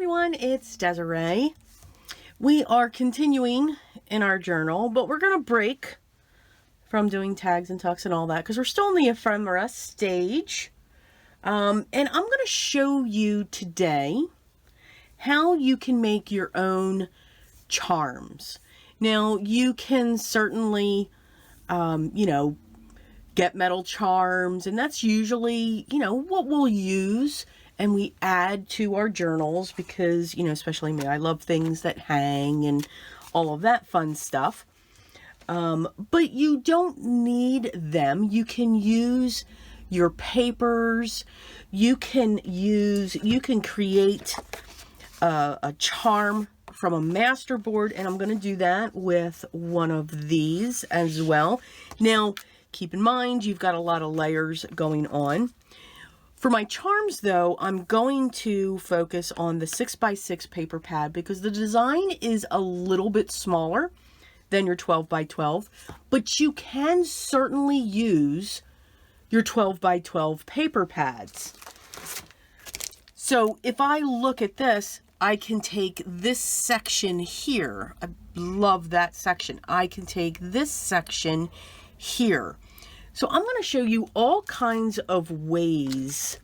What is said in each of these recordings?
everyone, it's Desiree. We are continuing in our journal, but we're going to break from doing tags and tucks and all that because we're still in the ephemera stage. And I'm going to show you today how you can make your own charms. Now, you can certainly, get metal charms, and that's usually, what we'll use and we add to our journals because, especially me, I love things that hang and all of that fun stuff. But you don't need them. You can use your papers. You can create a charm from a master board, and I'm going to do that with one of these as well. Now, keep in mind, you've got a lot of layers going on. For my charms, though, I'm going to focus on the 6x6 paper pad because the design is a little bit smaller than your 12x12, but you can certainly use your 12x12 paper pads. So if I look at this, I can take this section here. I love that section. I can take this section here. So I'm going to show you all kinds of ways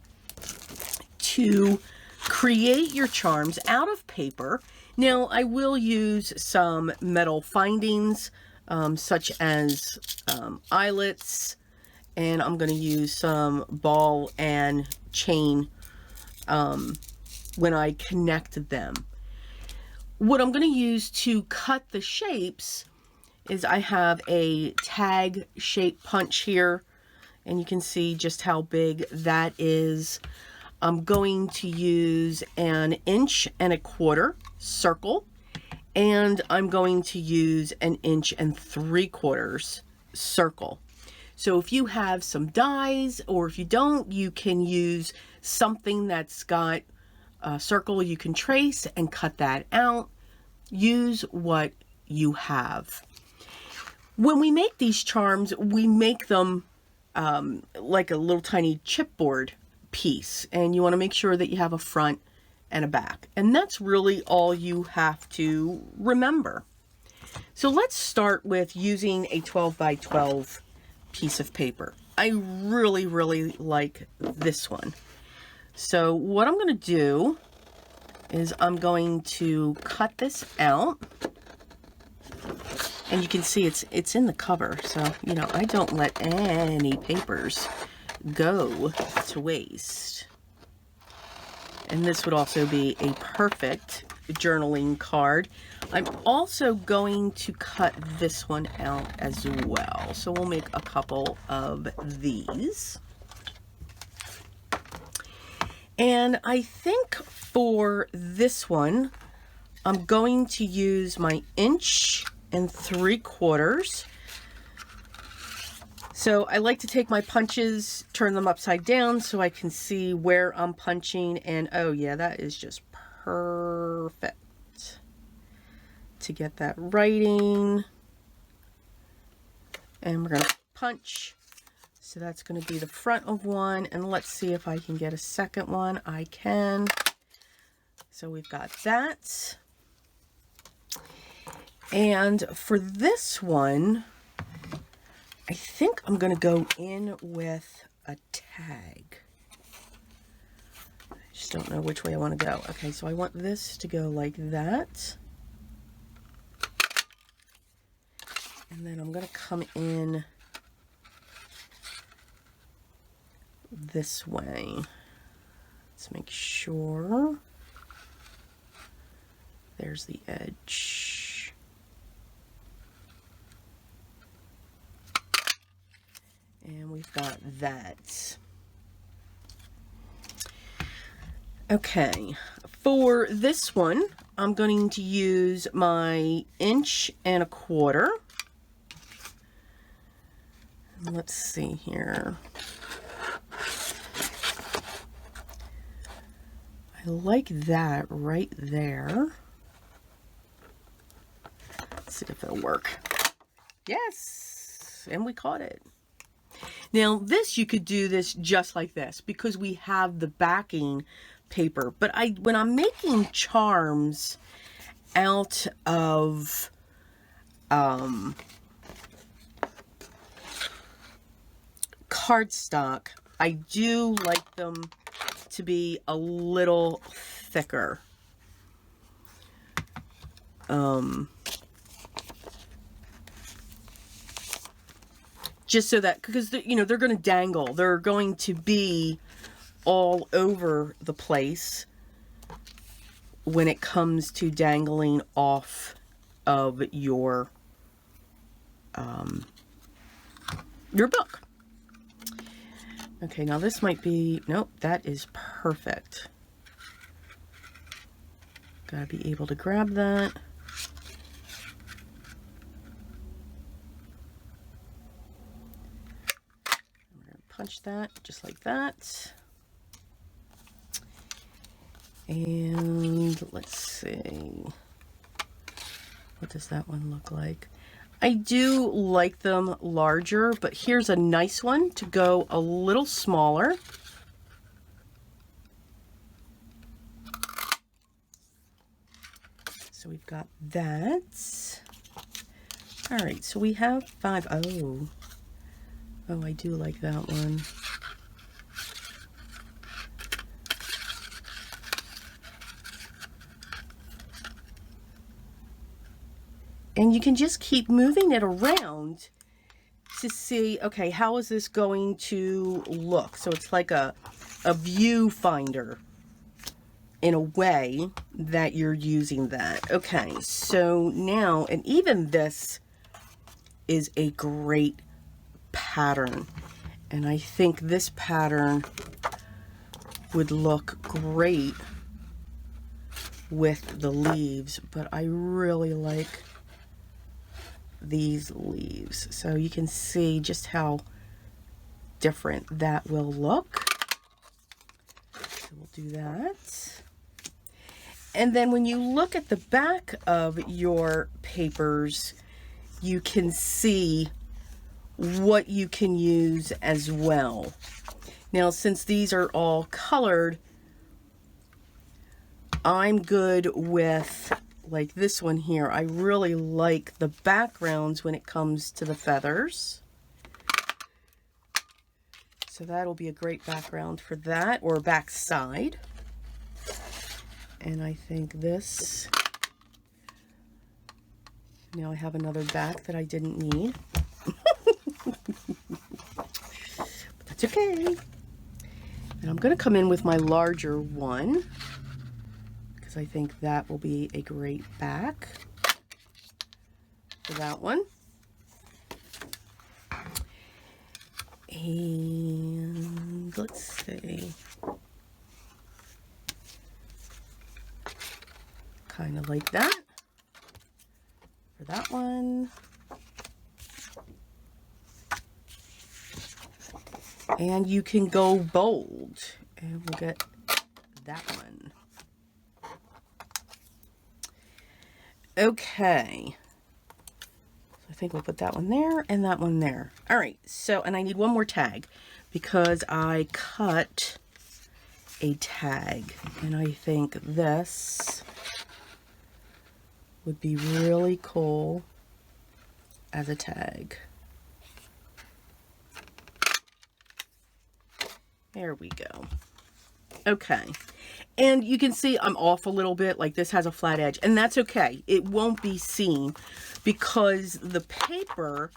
to create your charms out of paper. Now, I will use some metal findings, such as eyelets, and I'm going to use some ball and chain when I connect them. What I'm going to use to cut the shapes is I have a tag shape punch here, and you can see just how big that is. I'm going to use an 1.25" circle, and I'm going to use an 1.75" circle. So if you have some dies, or if you don't, you can use something that's got a circle you can trace and cut that out. Use what you have. When we make these charms, we make them like a little tiny chipboard piece, and you want to make sure that you have a front and a back, and that's really all you have to remember. So let's start with using a 12x12 piece of paper. I really like this one. So what I'm going to do is I'm going to cut this out. And you can see it's in the cover, so, I don't let any papers go to waste. And this would also be a perfect journaling card. I'm also going to cut this one out as well. So we'll make a couple of these. And I think for this one, I'm going to use my 1.75". So I like to take my punches, turn them upside down so I can see where I'm punching, and oh yeah, that is just perfect to get that writing. And we're going to punch. So that's going to be the front of one, and let's see if I can get a second one. I can. So we've got that. And for this one, I think I'm going to go in with a tag. I just don't know which way I want to go. Okay, so I want this to go like that. And then I'm going to come in this way. Let's make sure there's the edge. And we've got that. Okay, for this one, I'm going to use my 1.25". Let's see here. I like that right there. Let's see if it'll work. Yes, and we caught it. Now this, you could do this just like this because we have the backing paper. But when I'm making charms out of cardstock, I do like them to be a little thicker. Just so that, because you know, they're going to dangle. They're going to be all over the place when it comes to dangling off of your book. Okay, now this might be, nope, that is perfect. Gotta be able to grab that. I'm gonna punch that just like that. And let's see, what does that one look like? I do like them larger, but here's a nice one to go a little smaller. So we've got that. All right, so we have 5. Oh, I do like that one. And you can just keep moving it around to see, okay, how is this going to look? So it's like a viewfinder in a way that you're using that. Okay, so now, and even this is a great pattern. And I think this pattern would look great with the leaves, but I really like these leaves. So you can see just how different that will look. So we'll do that. And then when you look at the back of your papers, you can see what you can use as well. Now, since these are all colored, I'm good with, like this one here. I really like the backgrounds when it comes to the feathers. So that'll be a great background for that, or back side. And I think this, now I have another back that I didn't need. But that's okay. And I'm going to come in with my larger one, because I think that will be a great back for that one. And let's see, kind of like that for that one. And you can go bold, and we'll get that one. Okay, so I think we'll put that one there and that one there. All right, so, and I need one more tag because I cut a tag, and I think this would be really cool as a tag. There we go. Okay. And you can see I'm off a little bit, like this has a flat edge, and that's okay. It won't be seen because the paper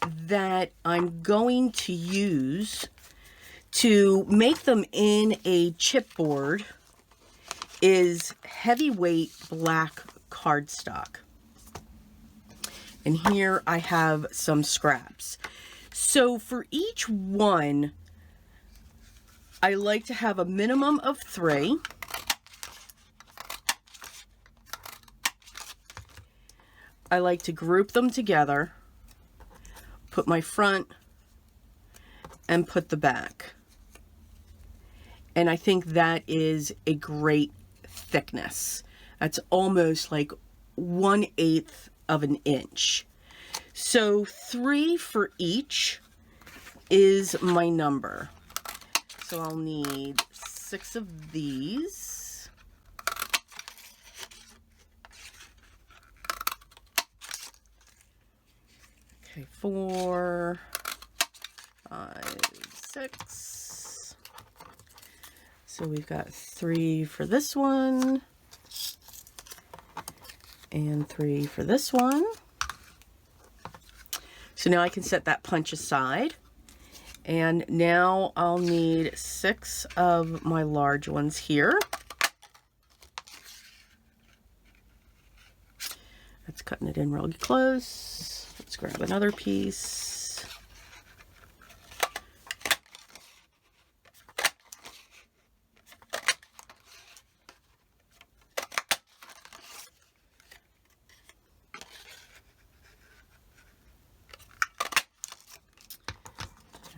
that I'm going to use to make them in a chipboard is heavyweight black cardstock. And here I have some scraps. So for each one, I like to have a minimum of 3. I like to group them together, put my front and put the back. And I think that is a great thickness. That's almost like 1/8 of an inch. So 3 for each is my number. So I'll need 6 6 of these. Okay, 4, 5, 6. So we've got 3 for this one and 3 for this one. So now I can set that punch aside. And now I'll need 6 of my large ones here. That's cutting it in really close. Let's grab another piece.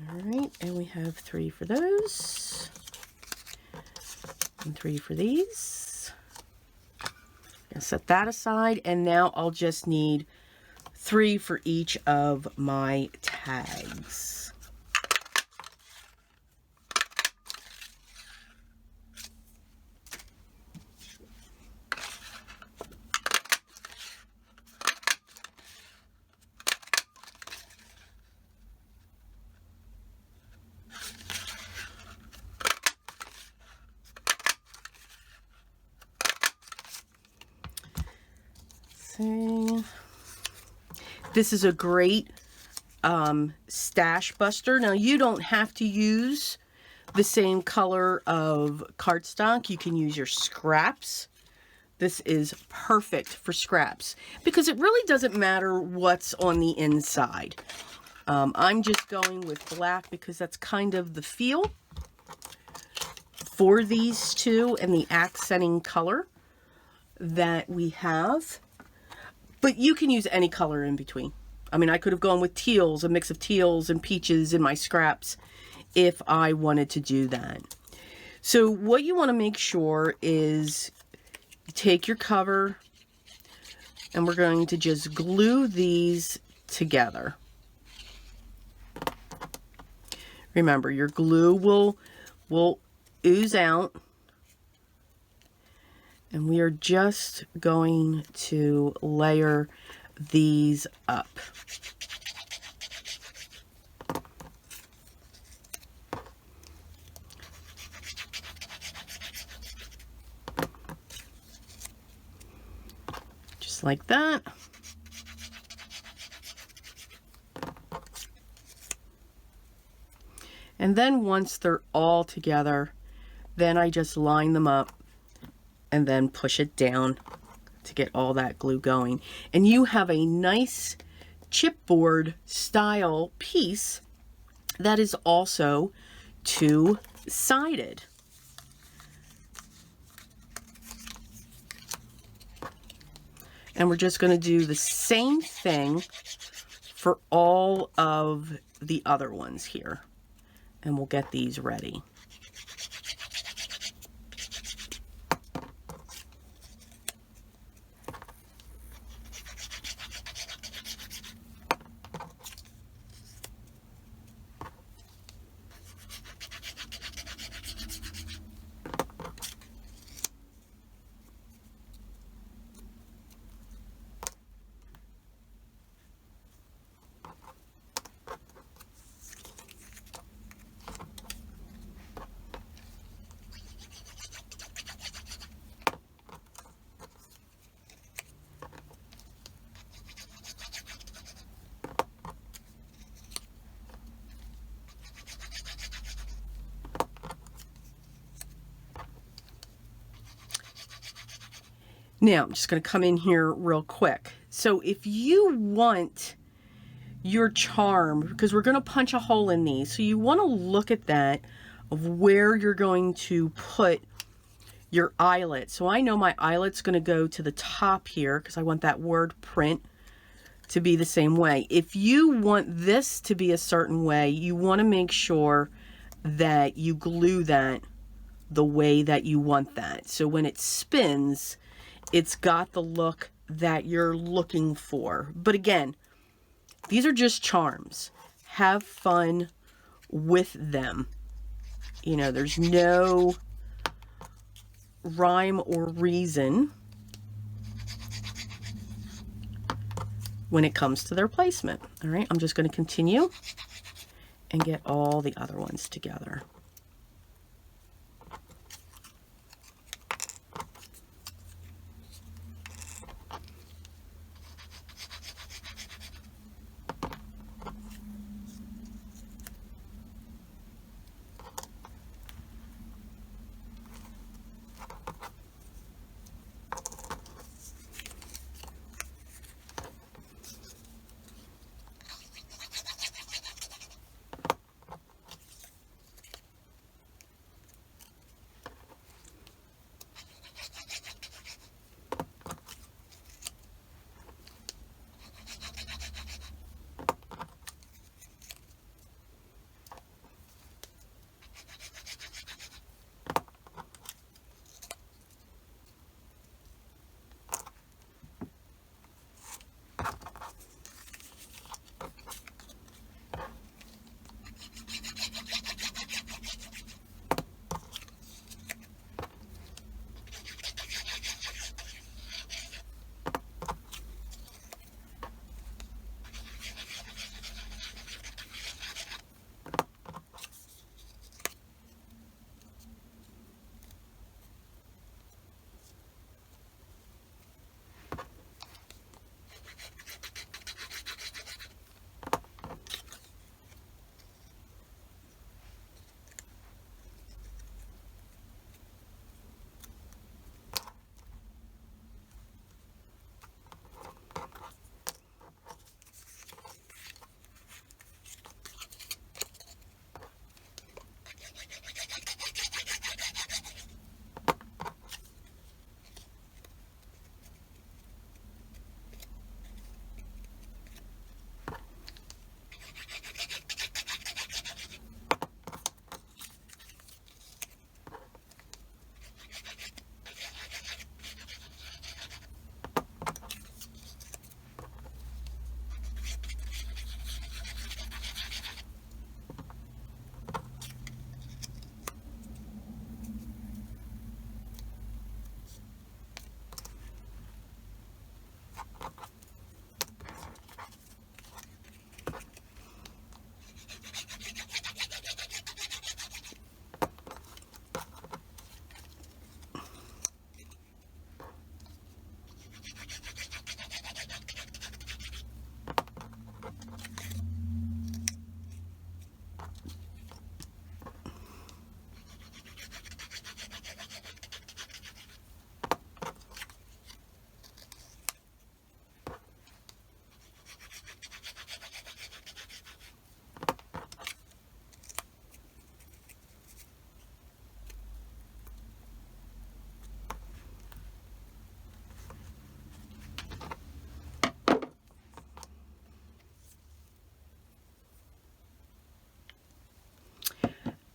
All right, and we have 3 for those, and 3 for these. I'll set that aside, and now I'll just need 3 for each of my tags. This is a great stash buster. Now you don't have to use the same color of cardstock. You can use your scraps. This is perfect for scraps because it really doesn't matter what's on the inside. I'm just going with black because that's kind of the feel for these two and the accenting color that we have. But you can use any color in between. I mean, I could have gone with teals, a mix of teals and peaches in my scraps if I wanted to do that. So what you want to make sure is you take your cover and we're going to just glue these together. Remember, your glue will ooze out. And we are just going to layer these up. Just like that. And then once they're all together, then I just line them up and then push it down to get all that glue going. And you have a nice chipboard style piece that is also two-sided. And we're just going to do the same thing for all of the other ones here. And we'll get these ready. Now, I'm just going to come in here real quick. So if you want your charm, because we're going to punch a hole in these, so you want to look at that of where you're going to put your eyelet. So I know my eyelet's going to go to the top here because I want that word print to be the same way. If you want this to be a certain way, you want to make sure that you glue that the way that you want that. So when it spins, it's got the look that you're looking for. But again, these are just charms. Have fun with them. You know, there's no rhyme or reason when it comes to their placement. All right, I'm just going to continue and get all the other ones together.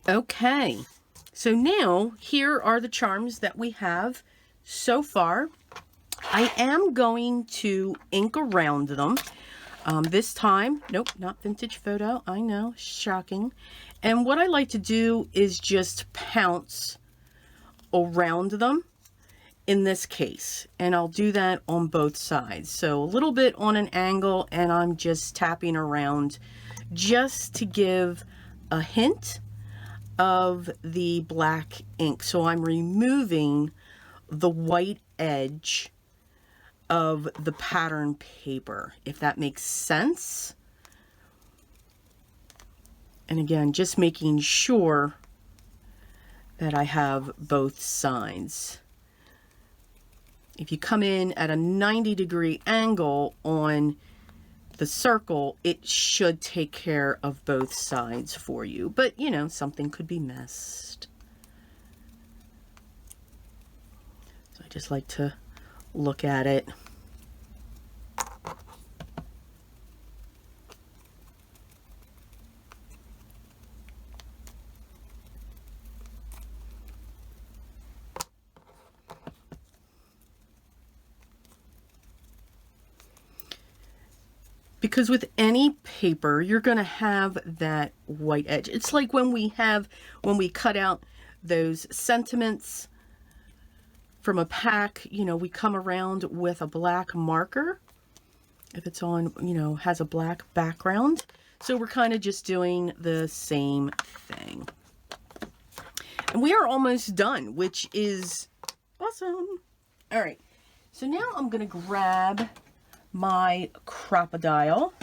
Okay, so now here are the charms that we have so far. I am going to ink around them. This time, nope, not vintage photo. I know, shocking. And what I like to do is just pounce around them in this case. And I'll do that on both sides. So a little bit on an angle, and I'm just tapping around just to give a hint of the black ink. So I'm removing the white edge of the pattern paper, if that makes sense. And again, just making sure that I have both sides. If you come in at a 90-degree angle on the circle, it should take care of both sides for you. But, you know, something could be missed. So I just like to look at it. Because with any paper, you're going to have that white edge. It's like when we cut out those sentiments from a pack, you know, we come around with a black marker. If it's on, you know, has a black background. So we're kind of just doing the same thing. And we are almost done, which is awesome. All right. So now I'm going to grab my Crocodile.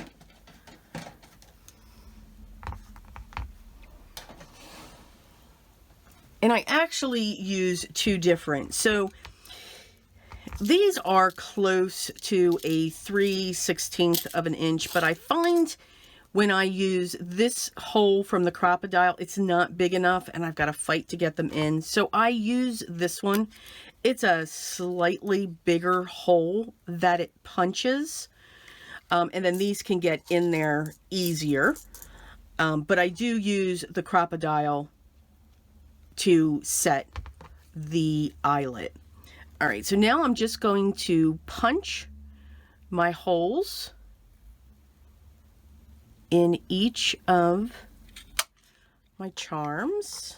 And I actually use two different. So these are close to a 3/16 of an inch, but I find when I use this hole from the Crocodile, it's not big enough and I've got to fight to get them in. So I use this one. It's a slightly bigger hole that it punches. And then these can get in there easier. But I do use the Crocodile to set the eyelet. All right, so now I'm just going to punch my holes in each of my charms.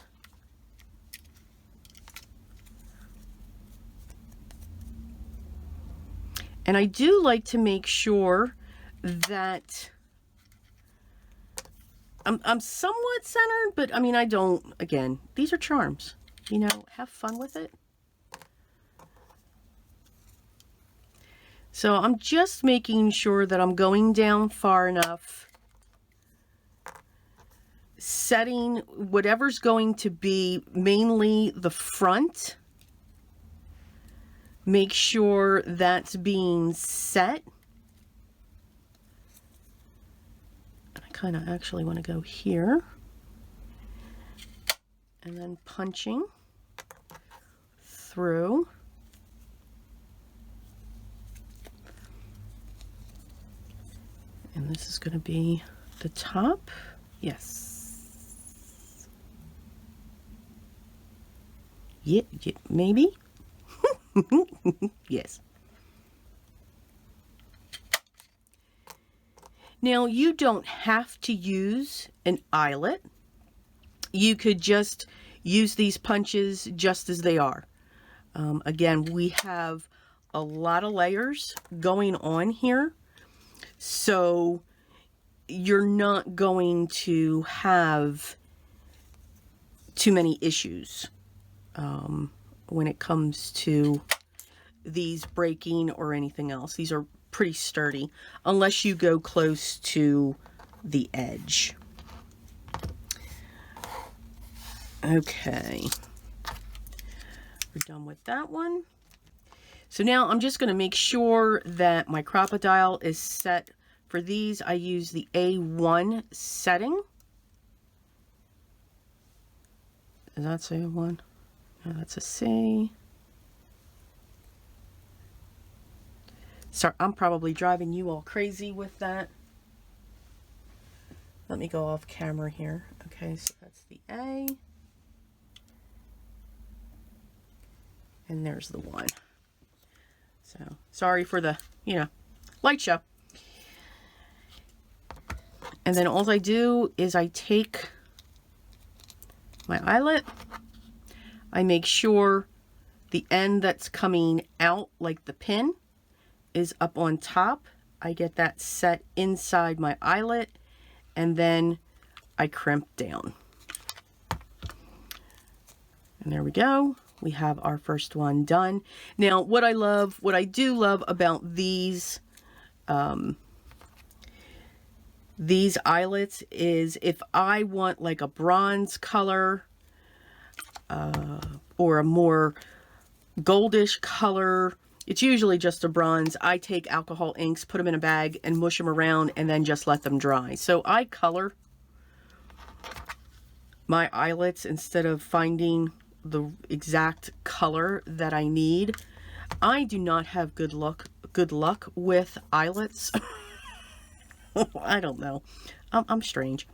And I do like to make sure that I'm somewhat centered, but I mean, I don't, again, these are charms, you know, have fun with it. So I'm just making sure that I'm going down far enough, setting whatever's going to be mainly the front. Make sure that's being set. Kind of actually want to go here and then punching through. And this is going to be the top. Yes. Yeah, maybe. Yes. Now, you don't have to use an eyelet. You could just use these punches just as they are. Again, we have a lot of layers going on here, so you're not going to have too many issues when it comes to these breaking or anything else. These are pretty sturdy unless you go close to the edge. Okay, we're done with that one. So now I'm just going to make sure that my Crocodile is set. For these, I use the A1 setting. Is that A1? No, that's a C. Sorry, I'm probably driving you all crazy with that. Let me go off camera here. Okay, so that's the A. And there's the 1. So, sorry for the, you know, light show. And then all I do is I take my eyelet. I make sure the end that's coming out, like the pin, is up on top. I get that set inside my eyelet, and then I crimp down. And there we go. We have our first one done. Now, what I do love about these eyelets is if I want like a bronze color or a more goldish color, it's usually just a bronze. I take alcohol inks, put them in a bag and mush them around and then just let them dry. So I color my eyelets instead of finding the exact color that I need. I do not have good luck with eyelets. I don't know. I'm strange.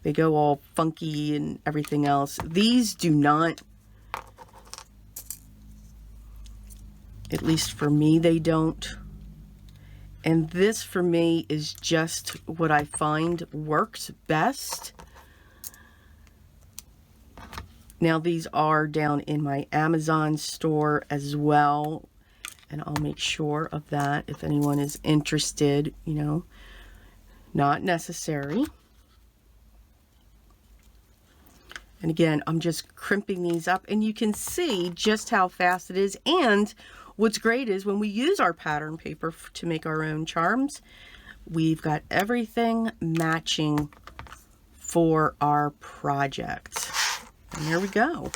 They go all funky and everything else. These do not. At least for me, they don't. And this for me is just what I find works best. Now these are down in my Amazon store as well, and I'll make sure of that if anyone is interested, you know, not necessary. And again, I'm just crimping these up, and you can see just how fast it is. And what's great is when we use our pattern paper to make our own charms, we've got everything matching for our project. And there we go.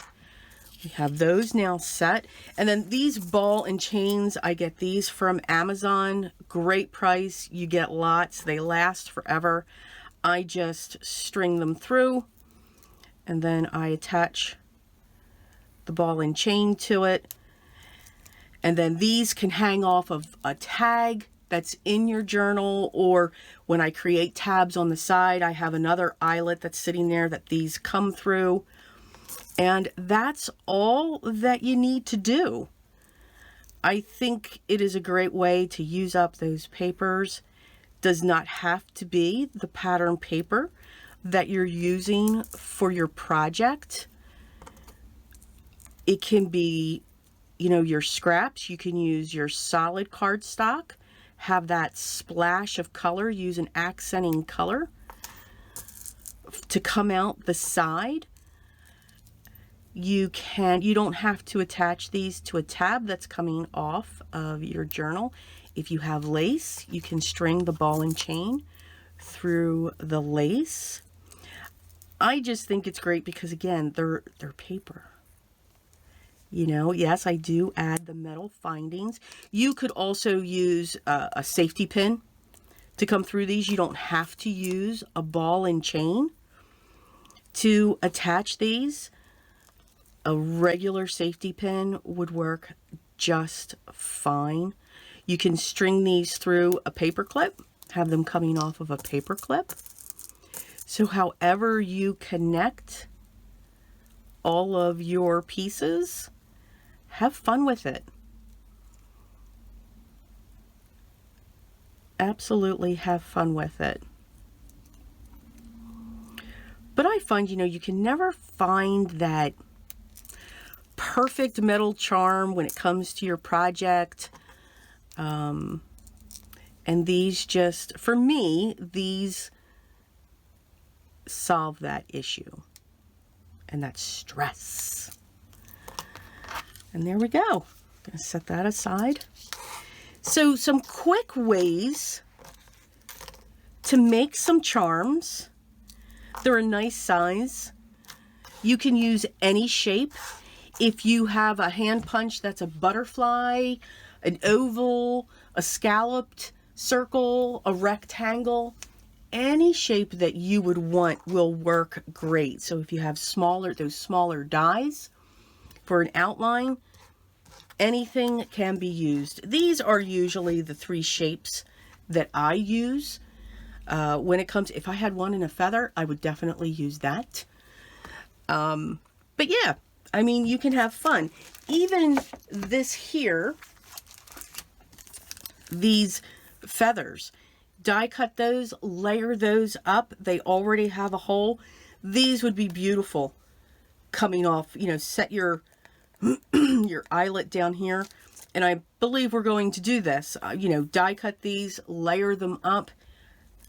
We have those now set. And then these ball and chains, I get these from Amazon. Great price. You get lots. They last forever. I just string them through, and then I attach the ball and chain to it. And then these can hang off of a tag that's in your journal, or when I create tabs on the side, I have another eyelet that's sitting there that these come through. And that's all that you need to do. I think it is a great way to use up those papers. Does not have to be the pattern paper that you're using for your project. It can be, you know, your scraps. You can use your solid cardstock, have that splash of color, use an accenting color to come out the side. You don't have to attach these to a tab that's coming off of your journal. If you have lace, you can string the ball and chain through the lace. I just think it's great because, again, they're paper. You know, yes, I do add the metal findings. You could also use a safety pin to come through these. You don't have to use a ball and chain to attach these. A regular safety pin would work just fine. You can string these through a paper clip, have them coming off of a paper clip. So however you connect all of your pieces, have fun with it. Absolutely have fun with it. But I find, you know, you can never find that perfect metal charm when it comes to your project. And these just, for me, these solve that issue. And that's stress. And there we go. I'm going to set that aside. So some quick ways to make some charms. They're a nice size. You can use any shape. If you have a hand punch that's a butterfly, an oval, a scalloped circle, a rectangle, any shape that you would want will work great. So if you have those smaller dies for an outline, anything can be used. These are usually the 3 shapes that I use. When it comes, if I had one in a feather, I would definitely use that. But yeah, I mean, you can have fun. Even this here, these feathers, die cut those, layer those up. They already have a hole. These would be beautiful coming off, you know, set your your eyelet down here. And I believe we're going to do this, you know, die cut these, layer them up.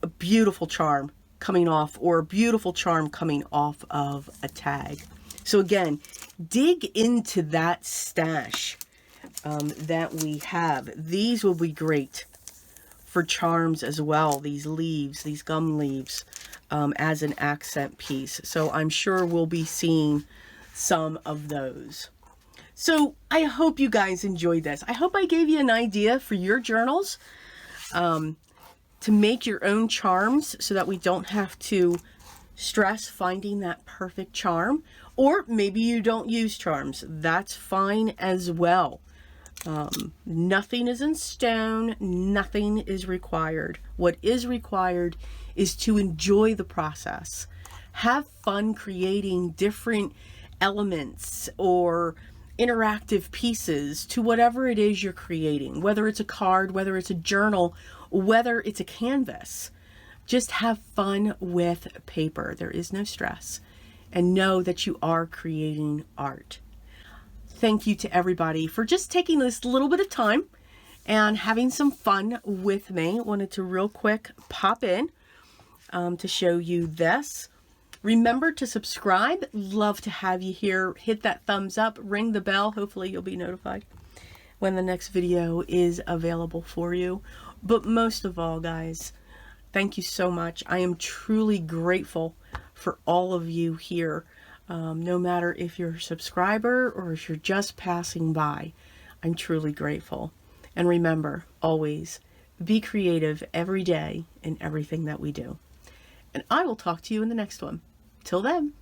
A beautiful charm coming off, or a beautiful charm coming off of a tag. So again, dig into that stash that we have. These will be great for charms as well. These leaves, these gum leaves, as an accent piece. So I'm sure we'll be seeing some of those. So I hope you guys enjoyed this. I hope I gave you an idea for your journals to make your own charms so that we don't have to stress finding that perfect charm. Or maybe you don't use charms. That's fine as well. Nothing is in stone. Nothing is required. What is required is to enjoy the process. Have fun creating different elements or interactive pieces to whatever it is you're creating, whether it's a card, whether it's a journal, whether it's a canvas. Just have fun with paper. There is no stress. and know that you are creating art. Thank you to everybody for just taking this little bit of time and having some fun with me. Wanted to real quick pop in to show you this. Remember to subscribe. Love to have you here. Hit that thumbs up, ring the bell. Hopefully you'll be notified when the next video is available for you. But most of all, guys, thank you so much. I am truly grateful for all of you here. No matter if you're a subscriber or if you're just passing by, I'm truly grateful. And remember, always be creative every day in everything that we do. And I will talk to you in the next one. Till then.